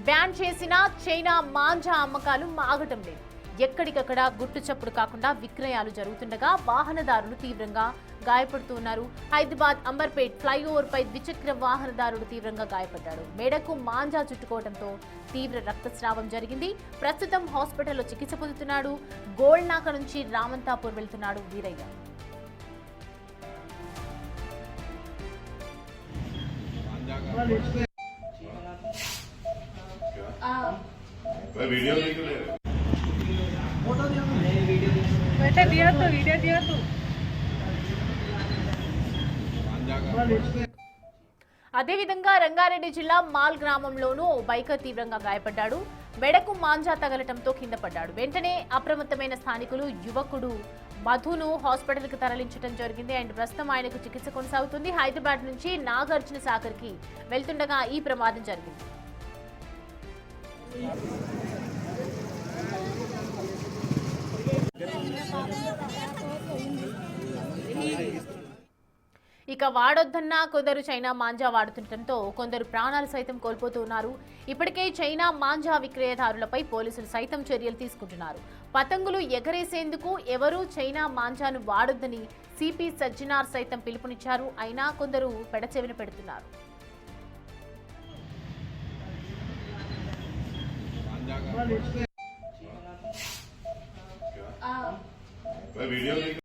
Ban చేసిన China manja అమ్మకాలు ఆగటం లేదు. ఎక్కడికక్కడ గుట్టు చప్పుడు కాకుండా విక్రయాలు జరుగుతుండగా వాహనదారులు తీవ్రంగా గాయపడుతున్నారు. హైదరాబాద్ అంబర్పేట్ ఫ్లైఓవర్ పై ద్విచక్ర వాహనదారుడు తీవ్రంగా గాయపడ్డాడు. మెడకు మాంజా చుట్టుకోవడంతో తీవ్ర రక్తస్రావం జరిగింది. ప్రస్తుతం హాస్పిటల్లో చికిత్స పొందుతున్నాడు. గోల్నాక నుంచి రామంతాపూర్ వెళ్తున్నాడు వీరయ్య. అదేవిధంగా రంగారెడ్డి జిల్లా మాల్ గ్రామంలోనూ బైకర్ తీవ్రంగా గాయపడ్డాడు. మెడకు మాంజా తగలటంతో కింద పడ్డాడు. వెంటనే అప్రమత్తమైన స్థానికులు యువకుడు మధును హాస్పిటల్ కు తరలించడం జరిగింది. అండ్ ప్రస్తుతం ఆయనకు చికిత్స కొనసాగుతుంది. హైదరాబాద్ నుంచి నాగార్జున సాగర్ కి వెళ్తుండగా ఈ ప్రమాదం జరిగింది. ఇక వాడొద్దన్నా కొందరు చైనా మాంజా వాడుతుండటంతో కొందరు ప్రాణాలు సైతం కోల్పోతున్నారు. ఇప్పటికే చైనా మాంజా విక్రయదారులపై పోలీసులు సైతం చర్యలు తీసుకుంటున్నారు. పతంగులు ఎగరేసేందుకు ఎవరూ చైనా మాంజాను వాడొద్దని సిపి సజ్జనార్ సైతం పిలుపునిచ్చారు. అయినా కొందరు పెడచెవిన పెడుతున్నారు.